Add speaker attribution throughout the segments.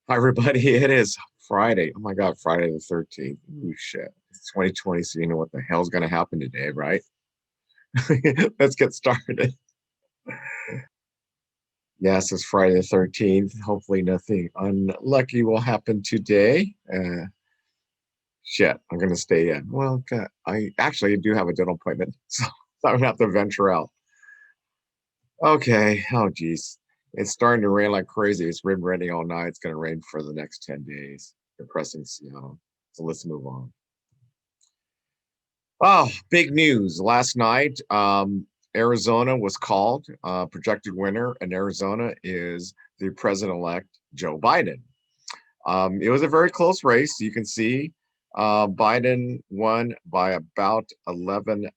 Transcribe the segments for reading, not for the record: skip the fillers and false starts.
Speaker 1: Hi, everybody. It is Friday. Oh my God, Friday the 13th. Ooh, shit. It's 2020, so you know what the hell's going to happen today, right? Let's get started. Yes, it's Friday the 13th. Hopefully, nothing unlucky will happen today. Shit, I'm going to stay in. Well, I actually do have a dental appointment, so I'm going to have to venture out. Okay. Oh, geez. It's starting to rain like crazy. It's been raining all night. It's going to rain for the next 10 days. Depressing Seattle. So let's move on. Oh, big news. Last night, Arizona was called. Projected winner in Arizona is the president-elect Joe Biden. It was a very close race. You can see Biden won by about 11,000,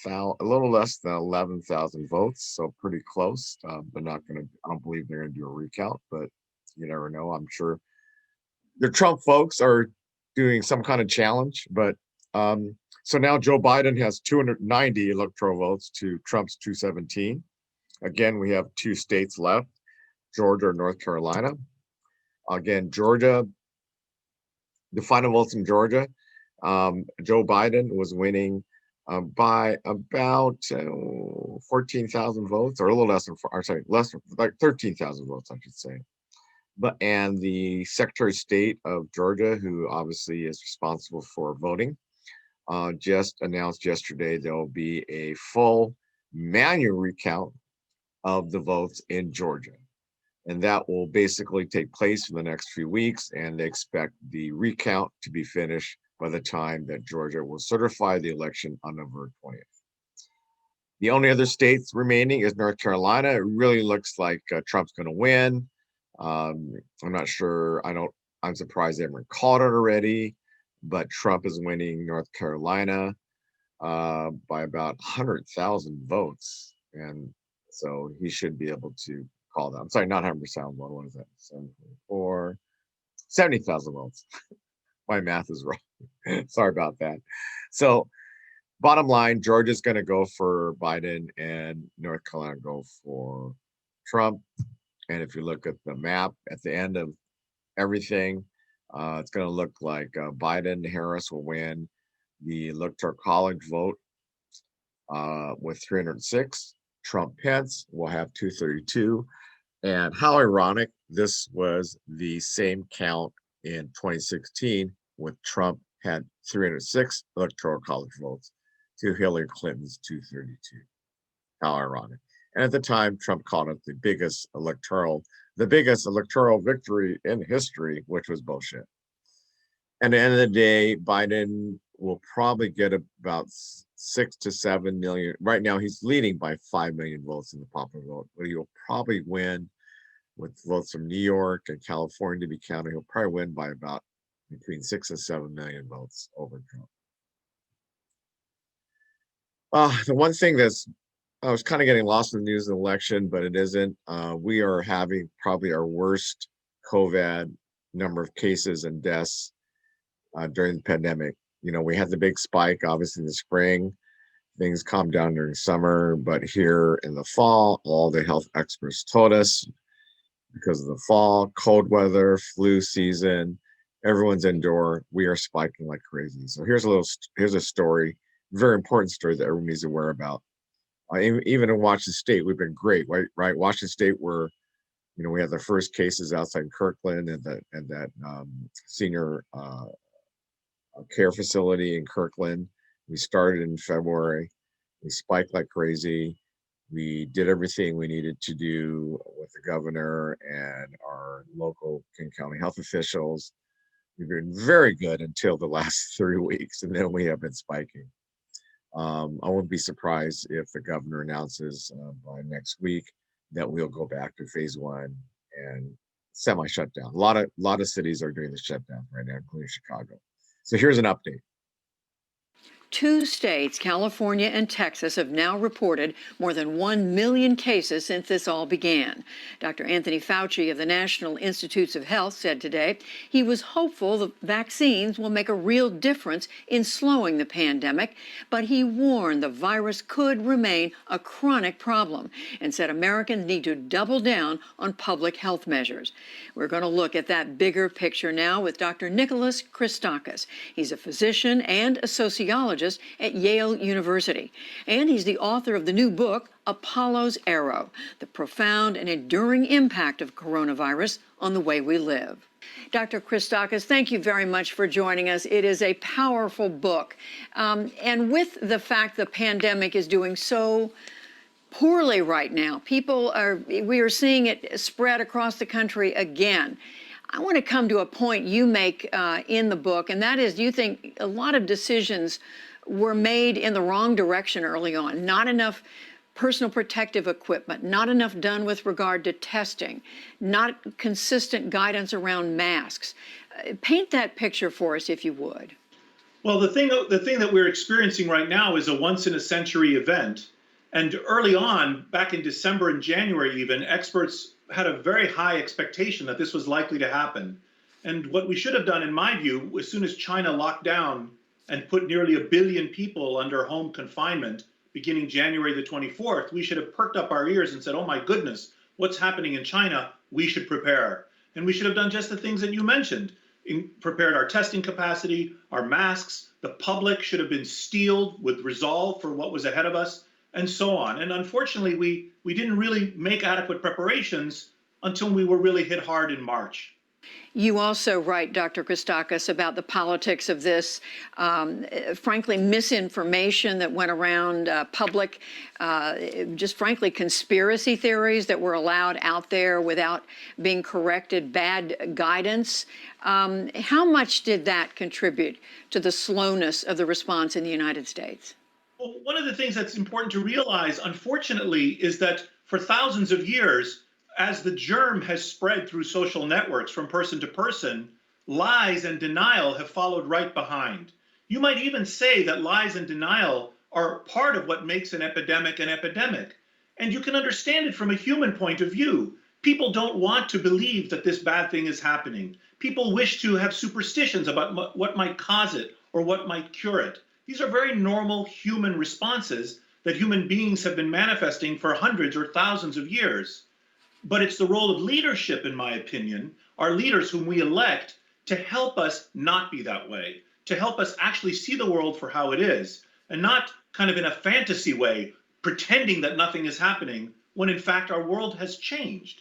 Speaker 1: a little less than 11,000 votes. So pretty close. They're not going to, I don't believe they're going to do a recount, but you never know. I'm sure the Trump folks are doing some kind of challenge, but so now Joe Biden has 290 electoral votes to Trump's 217. Again, we have two states left, Georgia and North Carolina. Again, Georgia, the final votes in Georgia, Joe Biden was winning by about 14,000 votes, or a little less than, or sorry, less like 13,000 votes, I should say. But and the Secretary of State of Georgia, who obviously is responsible for voting, just announced yesterday there will be a full manual recount of the votes in Georgia. And that will basically take place in the next few weeks. And they expect the recount to be finished by the time that Georgia will certify the election on November 20th. The only other states remaining is North Carolina. It really looks like Trump's going to win. I'm not sure. I'm surprised they haven't called it already, but Trump is winning North Carolina by about 100,000 votes. And so he should be able to call that. I'm sorry, not 100% vote. What is that? 74, 70,000 votes. My math is wrong. Sorry about that. So, bottom line, Georgia's going to go for Biden and North Carolina go for Trump. And if you look at the map at the end of everything, it's going to look like Biden Harris will win the Electoral College vote with 306. Trump Pence will have 232. And how ironic, this was the same count in 2016 with Trump had 306 Electoral College votes to Hillary Clinton's 232. How ironic. And at the time, Trump called it the biggest electoral victory in history, which was bullshit. At the end of the day, Biden will probably get about 6 to 7 million. Right now, he's leading by 5 million votes in the popular vote, but he'll probably win with votes from New York and California to be counted. He'll probably win by about between 6 and 7 million votes over Trump. The one thing that's I was kind of getting lost in the news of the election, but it isn't. We are having probably our worst COVID number of cases and deaths during the pandemic. You know, we had the big spike, obviously, in the spring. Things calmed down during summer, but here in the fall, all the health experts told us because of the fall, cold weather, flu season, everyone's indoor. We are spiking like crazy. So here's a story, very important story that everyone needs to aware about. Even in Washington State, we've been great, right? Right, Washington State, we had the first cases outside Kirkland and that senior care facility in Kirkland. We started in February. We spiked like crazy. We did everything we needed to do with the governor and our local King County health officials. We've been very good until the last 3 weeks, and then we have been spiking. I wouldn't be surprised if the governor announces by next week that we'll go back to phase one and semi shutdown. A lot of cities are doing the shutdown right now, including Chicago. So here's an update.
Speaker 2: Two states, California and Texas, have now reported more than 1 million cases since this all began. Dr. Anthony Fauci of the National Institutes of Health said today he was hopeful the vaccines will make a real difference in slowing the pandemic, but he warned the virus could remain a chronic problem and said Americans need to double down on public health measures. We're going to look at that bigger picture now with Dr. Nicholas Christakis. He's a physician and a sociologist at Yale University. And he's the author of the new book, Apollo's Arrow, the profound and enduring impact of coronavirus on the way we live. Dr. Christakis, thank you very much for joining us. It is a powerful book. And with the fact the pandemic is doing so poorly right now, we are seeing it spread across the country again. I want to come to a point you make in the book, and that is you think a lot of decisions were made in the wrong direction early on. Not enough personal protective equipment, not enough done with regard to testing, not consistent guidance around masks. Paint that picture for us, if you would.
Speaker 3: Well, the thing that we're experiencing right now is a once-in-a-century event. And early on, back in December and January even, experts had a very high expectation that this was likely to happen. And what we should have done, in my view, as soon as China locked down and put nearly 1 billion people under home confinement beginning January the 24th, we should have perked up our ears and said, oh my goodness, what's happening in China? We should prepare. And we should have done just the things that you mentioned. Prepared our testing capacity, our masks, the public should have been steeled with resolve for what was ahead of us, and so on. And unfortunately, we didn't really make adequate preparations until we were really hit hard in March.
Speaker 2: You also write, Dr. Christakis, about the politics of this, frankly, misinformation that went around public, just frankly, conspiracy theories that were allowed out there without being corrected, bad guidance. How much did that contribute to the slowness of the response in the United States?
Speaker 3: Well, one of the things that's important to realize, unfortunately, is that for thousands of years, as the germ has spread through social networks from person to person, lies and denial have followed right behind. You might even say that lies and denial are part of what makes an epidemic an epidemic. And you can understand it from a human point of view. People don't want to believe that this bad thing is happening. People wish to have superstitions about what might cause it or what might cure it. These are very normal human responses that human beings have been manifesting for hundreds or thousands of years. But it's the role of leadership, in my opinion, our leaders whom we elect, to help us not be that way, to help us actually see the world for how it is, and not kind of in a fantasy way, pretending that nothing is happening, when in fact our world has changed.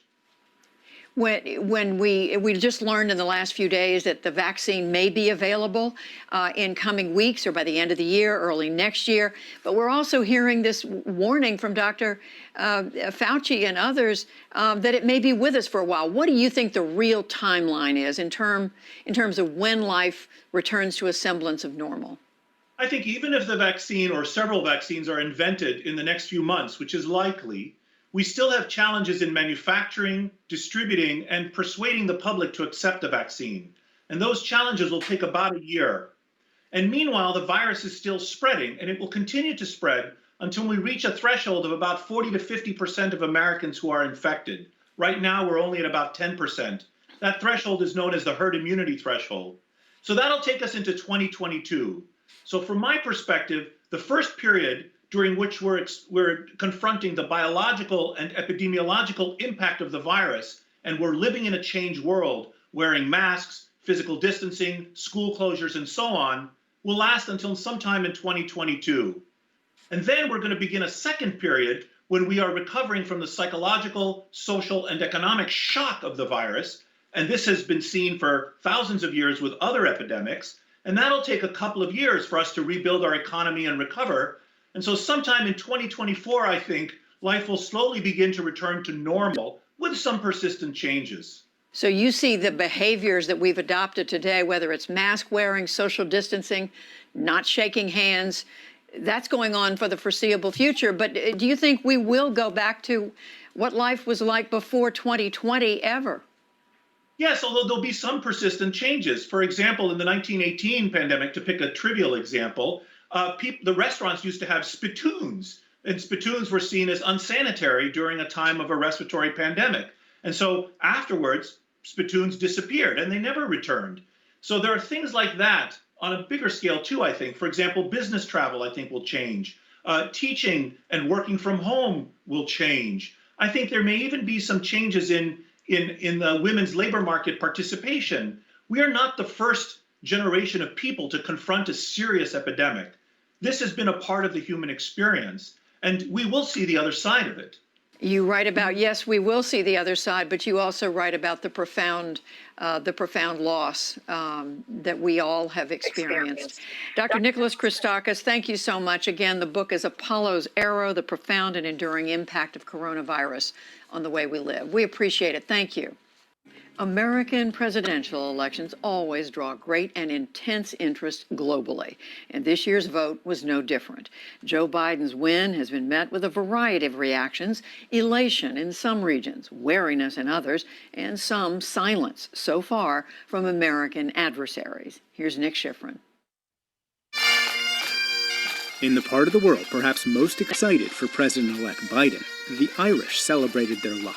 Speaker 2: When we just learned in the last few days that the vaccine may be available in coming weeks or by the end of the year, early next year, but we're also hearing this warning from Dr. Fauci and others that it may be with us for a while. What do you think the real timeline is in terms of when life returns to a semblance of normal?
Speaker 3: I think even if the vaccine or several vaccines are invented in the next few months, which is likely, we still have challenges in manufacturing, distributing, and persuading the public to accept the vaccine. And those challenges will take about a year. And meanwhile, the virus is still spreading, and it will continue to spread until we reach a threshold of about 40 to 50% of Americans who are infected. Right now, we're only at about 10%. That threshold is known as the herd immunity threshold. So that'll take us into 2022. So from my perspective, the first period during which we're confronting the biological and epidemiological impact of the virus, and we're living in a changed world, wearing masks, physical distancing, school closures, and so on, will last until sometime in 2022. And then we're going to begin a second period when we are recovering from the psychological, social, and economic shock of the virus, and this has been seen for thousands of years with other epidemics, and that'll take a couple of years for us to rebuild our economy and recover. And so sometime in 2024, I think, life will slowly begin to return to normal with some persistent changes.
Speaker 2: So you see the behaviors that we've adopted today, whether it's mask wearing, social distancing, not shaking hands, that's going on for the foreseeable future. But do you think we will go back to what life was like before 2020 ever?
Speaker 3: Yes, although there'll be some persistent changes. For example, in the 1918 pandemic, to pick a trivial example, The restaurants used to have spittoons, and spittoons were seen as unsanitary during a time of a respiratory pandemic. And so afterwards, spittoons disappeared and they never returned. So there are things like that on a bigger scale too, I think. For example, business travel, I think, will change. Teaching and working from home will change. I think there may even be some changes in the women's labor market participation. We are not the first generation of people to confront a serious epidemic. This has been a part of the human experience, and we will see the other side of it.
Speaker 2: You write about, yes, we will see the other side, but you also write about the profound loss that we all have experienced. Dr. Nicholas Christakis, thank you so much. Again, the book is Apollo's Arrow, the Profound and Enduring Impact of Coronavirus on the Way We Live. We appreciate it. Thank you. American presidential elections always draw great and intense interest globally, and this year's vote was no different. Joe Biden's win has been met with a variety of reactions: elation in some regions, wariness in others, and some silence so far from American adversaries. Here's Nick Schifrin.
Speaker 4: In the part of the world perhaps most excited for President-elect Biden, the Irish celebrated their luck.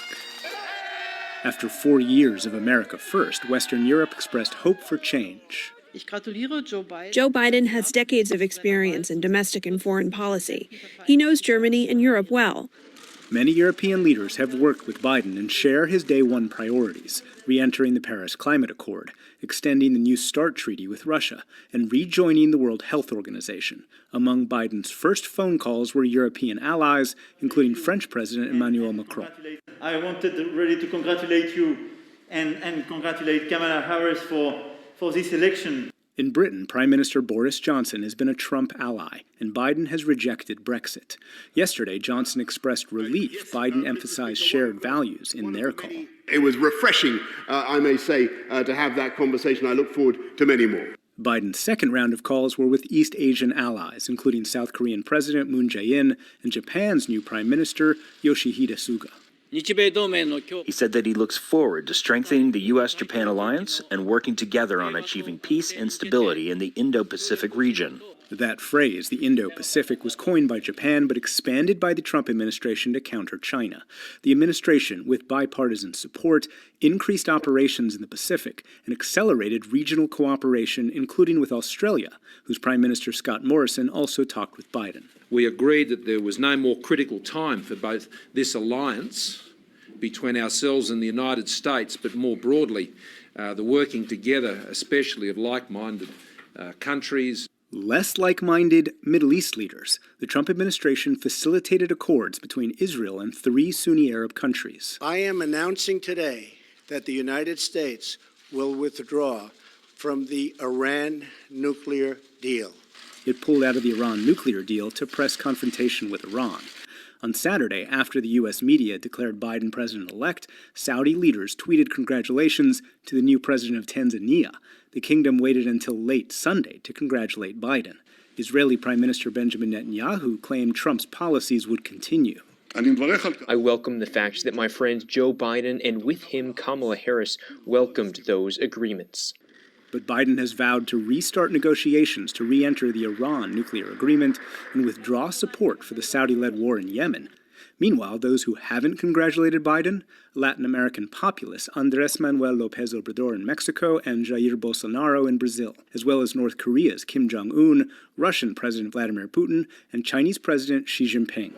Speaker 4: After 4 years of America First, Western Europe expressed hope for change.
Speaker 5: Joe Biden has decades of experience in domestic and foreign policy. He knows Germany and Europe well.
Speaker 4: Many European leaders have worked with Biden and share his day one priorities: re-entering the Paris Climate Accord, extending the New START treaty with Russia, and rejoining the World Health Organization. Among Biden's first phone calls were European allies, including French President Emmanuel Macron.
Speaker 6: I wanted really to congratulate you and congratulate Kamala Harris for this election.
Speaker 4: In Britain, Prime Minister Boris Johnson has been a Trump ally, and Biden has rejected Brexit. Yesterday, Johnson expressed relief Biden emphasized shared values in their call.
Speaker 7: It was refreshing, I may say, to have that conversation. I look forward to many more.
Speaker 4: Biden's second round of calls were with East Asian allies, including South Korean President Moon Jae-in and Japan's new Prime Minister Yoshihide Suga.
Speaker 8: He said that he looks forward to strengthening the U.S.-Japan alliance and working together on achieving peace and stability in the Indo-Pacific region.
Speaker 4: That phrase, the Indo-Pacific, was coined by Japan but expanded by the Trump administration to counter China. The administration, with bipartisan support, increased operations in the Pacific and accelerated regional cooperation, including with Australia, whose Prime Minister Scott Morrison also talked with Biden.
Speaker 9: We agreed that there was no more critical time for both this alliance between ourselves and the United States, but more broadly, the working together, especially of like-minded countries.
Speaker 4: Less like-minded Middle East leaders. The Trump administration facilitated accords between Israel and 3 Sunni Arab countries.
Speaker 10: I am announcing today that the United States will withdraw from the Iran nuclear deal.
Speaker 4: It pulled out of the Iran nuclear deal to press confrontation with Iran. On Saturday, after the U.S. media declared Biden president-elect, Saudi leaders tweeted congratulations to the new president of Tanzania. The kingdom waited until late Sunday to congratulate Biden. Israeli Prime Minister Benjamin Netanyahu claimed Trump's policies would continue.
Speaker 11: I welcome the fact that my friend Joe Biden and with him Kamala Harris welcomed those agreements.
Speaker 4: But Biden has vowed to restart negotiations to re-enter the Iran nuclear agreement and withdraw support for the Saudi-led war in Yemen. Meanwhile, those who haven't congratulated Biden, Latin American populists Andrés Manuel López Obrador in Mexico and Jair Bolsonaro in Brazil, as well as North Korea's Kim Jong-un, Russian President Vladimir Putin, and Chinese President Xi Jinping.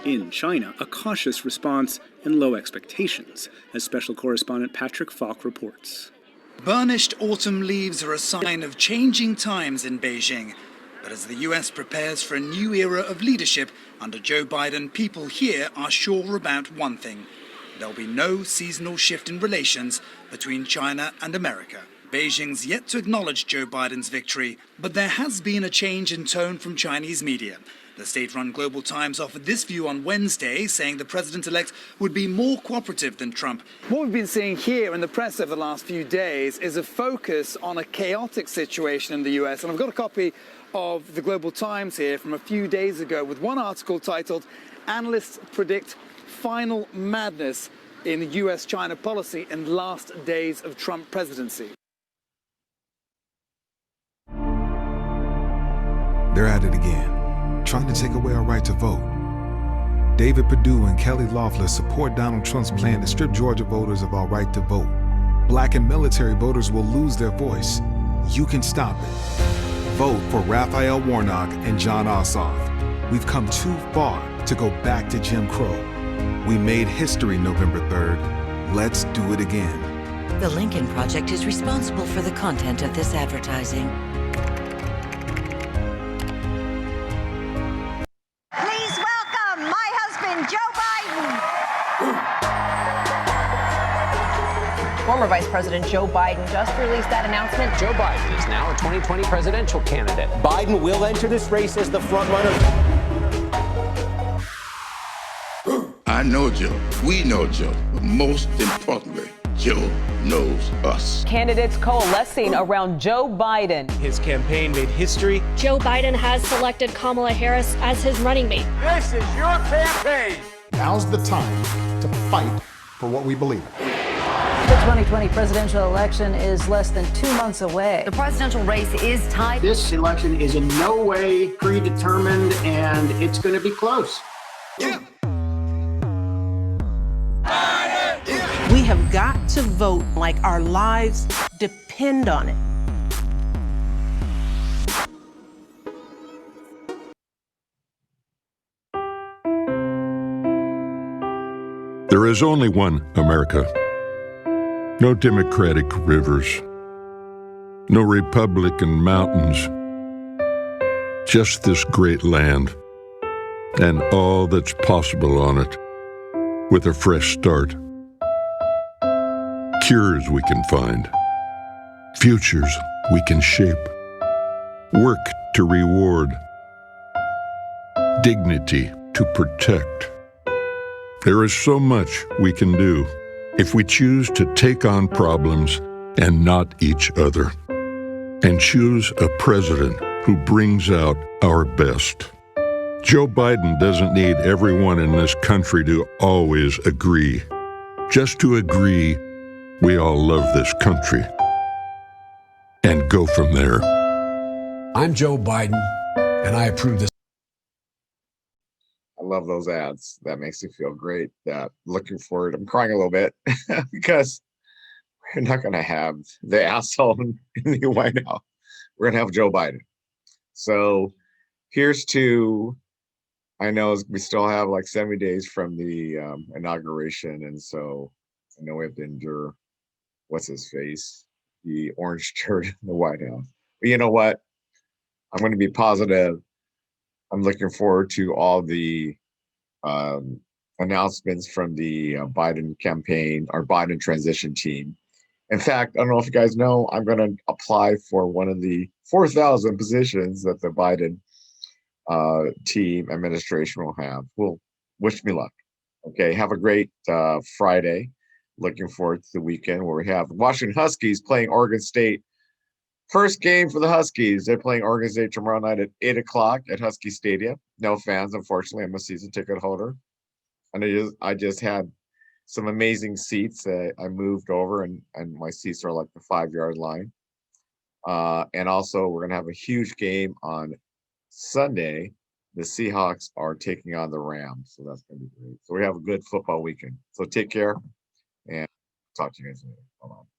Speaker 4: In China, a cautious response and low expectations, as special correspondent Patrick Falk reports.
Speaker 12: Burnished autumn leaves are a sign of changing times in Beijing. But as the US prepares for a new era of leadership under Joe Biden, people here are sure about one thing: there'll be no seasonal shift in relations between China and America. Beijing's yet to acknowledge Joe Biden's victory, but there has been a change in tone from Chinese media. The state-run Global Times offered this view on Wednesday, saying the president-elect would be more cooperative than Trump.
Speaker 13: What we've been seeing here in the press over the last few days is a focus on a chaotic situation in the US. And I've got a copy of the Global Times here from a few days ago with one article titled "Analysts Predict Final Madness in US-China Policy in Last Days of Trump Presidency."
Speaker 14: They're at it again, trying to take away our right to vote. David Perdue and Kelly Loeffler support Donald Trump's plan to strip Georgia voters of our right to vote. Black and military voters will lose their voice. You can stop it. Vote for Raphael Warnock and John Ossoff. We've come too far to go back to Jim Crow. We made history November 3rd. Let's do it again.
Speaker 15: The Lincoln Project is responsible for the content of this advertising.
Speaker 16: Please welcome my husband, Joe Biden.
Speaker 17: Former Vice President Joe Biden just released that announcement.
Speaker 18: Joe Biden is now a 2020 presidential candidate.
Speaker 19: Biden will enter this race as the frontrunner.
Speaker 20: I know Joe. We know Joe. But most importantly, Joe knows us.
Speaker 17: Candidates coalescing around Joe Biden.
Speaker 19: His campaign made history.
Speaker 21: Joe Biden has selected Kamala Harris as his running mate.
Speaker 19: This is your campaign.
Speaker 22: Now's the time to fight for what we believe in.
Speaker 23: The 2020 presidential election is less than 2 months away.
Speaker 15: The presidential race is tied.
Speaker 24: This election is in no way predetermined, and it's going to be close.
Speaker 22: Yeah.
Speaker 25: We have got to vote like our lives depend on it.
Speaker 26: There is only one America. No Democratic rivers. No Republican mountains. Just this great land and all that's possible on it with a fresh start. Cures we can find, futures we can shape, work to reward, dignity to protect. There is so much we can do if we choose to take on problems and not each other, and choose a president who brings out our best. Joe Biden doesn't need everyone in this country to always agree, just to agree we all love this country, and go from there.
Speaker 27: I'm Joe Biden, and I approve this.
Speaker 1: I love those ads. That makes me feel great. Looking forward. I'm crying a little bit because we're not going to have the asshole in the White House. We're going to have Joe Biden. So here's to, I know we still have like 70 days from the inauguration. And so I know we have to endure, what's his face, the orange shirt in the White House. But you know what? I'm going to be positive. I'm looking forward to all the announcements from the Biden campaign, our Biden transition team. In fact, I don't know if you guys know, I'm going to apply for one of the 4,000 positions that the Biden team administration will have. Well, wish me luck. Okay, have a great Friday. Looking forward to the weekend where we have Washington Huskies playing Oregon State. First game for the Huskies. They're playing Oregon State tomorrow night at 8 o'clock at Husky Stadium. No fans, unfortunately. I'm a season ticket holder. And I just had some amazing seats. I moved over and my seats are like the 5-yard line. And also we're going to have a huge game on Sunday. The Seahawks are taking on the Rams. So that's going to be great. So we have a good football weekend. So take care and talk to you guys later. Bye-bye.